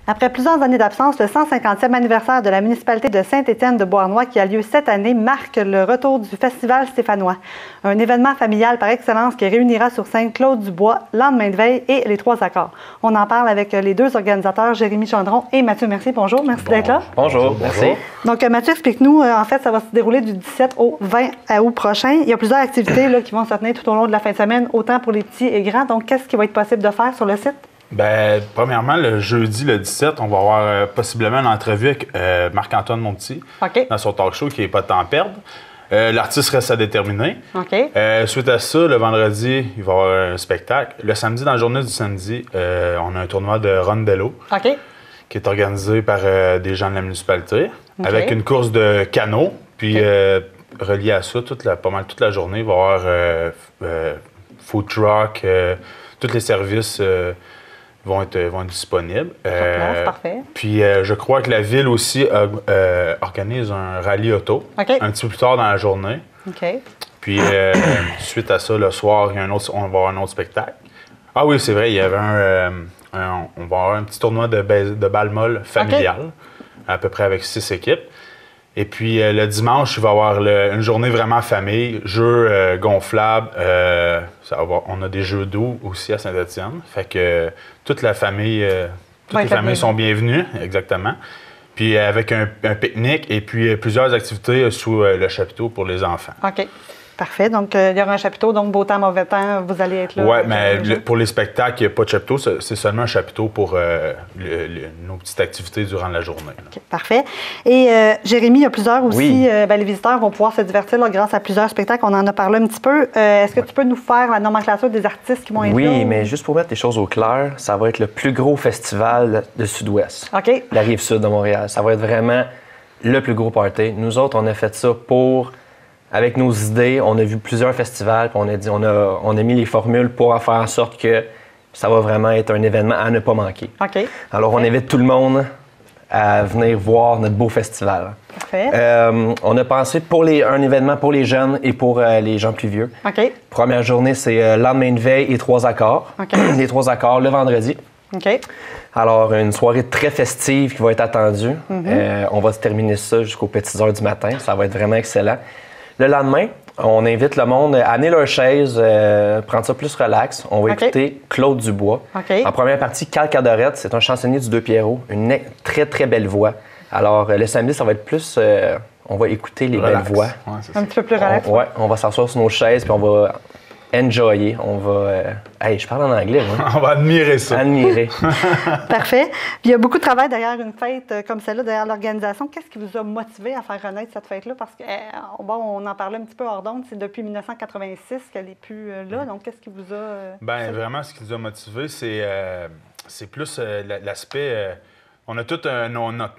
Après plusieurs années d'absence, le 150e anniversaire de la municipalité de Saint-Étienne-de-Beauharnois qui a lieu cette année marque le retour du Festival stéphanois. Un événement familial par excellence qui réunira sur scène Claude Dubois, Lendemain de veille et Les Trois Accords. On en parle avec les deux organisateurs, Jérémy Gendron et Mathieu Mercier. Bonjour, merci d'être là. Bonjour, merci. Donc Mathieu, explique-nous, en fait, ça va se dérouler du 17 au 20 août prochain. Il y a plusieurs activités là, qui vont se tenir tout au long de la fin de semaine, autant pour les petits et grands. Donc, qu'est-ce qui va être possible de faire sur le site? Bien, premièrement, le jeudi, le 17, on va avoir possiblement une entrevue avec Marc-Antoine Monpetit dans son talk show qui n'est pas de temps à perdre. L'artiste reste à déterminer. Suite à ça, le vendredi, il va y avoir un spectacle. Le samedi, dans la journée du samedi, on a un tournoi de rondello qui est organisé par des gens de la municipalité avec une course de canot. Puis, relié à ça, pas mal toute la journée, il va y avoir food truck, tous les services vont être disponibles. Parfait. Puis je crois que la ville aussi organise un rallye auto un petit peu plus tard dans la journée. Puis suite à ça, le soir, on va avoir un autre spectacle. Ah oui, c'est vrai, il y avait on va avoir un petit tournoi de balle molle familial, à peu près avec 6 équipes. Et puis le dimanche, il va y avoir une journée vraiment famille, jeux gonflables. On a des jeux d'eau aussi à Saint-Étienne. Fait que toute la famille, toutes les familles sont bienvenues, exactement. Puis avec un pique-nique et puis plusieurs activités sous le chapiteau pour les enfants. OK. Parfait. Donc, il y aura un chapiteau. Donc, beau temps, mauvais temps, vous allez être là. Oui, mais pour les spectacles, il n'y a pas de chapiteau. C'est seulement un chapiteau pour nos petites activités durant la journée. Okay, parfait. Et Jérémy, il y a plusieurs aussi. Les visiteurs vont pouvoir se divertir là, grâce à plusieurs spectacles. On en a parlé un petit peu. Est-ce que tu peux nous faire la nomenclature des artistes qui vont être là? Oui, mais juste pour mettre les choses au clair, ça va être le plus gros festival de Sud-Ouest. La Rive-Sud de Montréal. Ça va être vraiment le plus gros party. Nous autres, on a fait ça avec nos idées, on a vu plusieurs festivals, puis on a mis les formules pour faire en sorte que ça va vraiment être un événement à ne pas manquer. Alors, on invite tout le monde à venir voir notre beau festival. On a pensé un événement pour les jeunes et pour les gens plus vieux. Première journée, c'est Lendemain de veille et 3 accords. Les 3 accords le vendredi. Alors, une soirée très festive qui va être attendue. On va se terminer ça jusqu'aux petites heures du matin. Ça va être vraiment excellent. Le lendemain, on invite le monde à amener leur chaise, prendre ça plus relax. On va écouter Claude Dubois. En première partie, Cal Cadorette, c'est un chansonnier du Deux-Pierrot, une très, très belle voix. Alors, le samedi, ça va être plus... on va écouter les belles voix. Un petit peu plus relax. On va s'asseoir sur nos chaises, puis on va enjoyer. On va... je parle en anglais, moi. On va admirer ça. Admirer. Parfait. Puis il y a beaucoup de travail derrière une fête comme celle-là, derrière l'organisation. Qu'est-ce qui vous a motivé à faire renaître cette fête-là? Parce que, on en parlait un petit peu hors d'onde, c'est depuis 1986 qu'elle n'est plus là. Donc, qu'est-ce qui vous a... Vraiment, ce qui nous a motivé, c'est plus l'aspect... on a tous,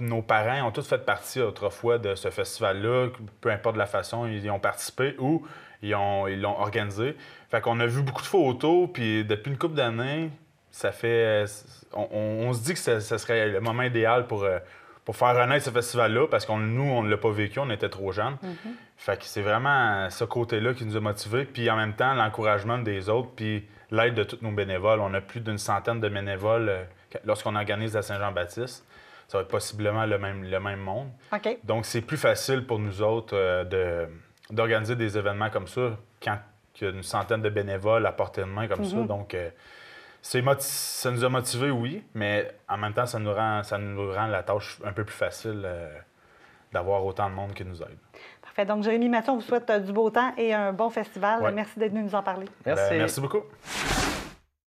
nos parents ont tous fait partie autrefois de ce festival-là, peu importe la façon, ils y ont participé ou ils l'ont organisé. Fait qu'on a vu beaucoup de photos, puis depuis une couple d'années, ça fait... On se dit que ça serait le moment idéal pour faire renaître ce festival-là, parce nous, on ne l'a pas vécu, on était trop jeunes. Fait que c'est vraiment ce côté-là qui nous a motivés, puis en même temps, l'encouragement des autres, puis l'aide de tous nos bénévoles. On a plus d'une centaine de bénévoles lorsqu'on organise à Saint-Jean-Baptiste. Ça va être possiblement le même monde. Donc, c'est plus facile pour nous autres d'organiser des événements comme ça quand il y a une centaine de bénévoles à portée de main comme ça. Donc, ça nous a motivés, oui, mais en même temps, ça nous rend la tâche un peu plus facile d'avoir autant de monde qui nous aide. Parfait. Donc, Jérémy, Mathieu, on vous souhaite du beau temps et un bon festival. Merci d'être venu nous en parler. Merci. Merci beaucoup.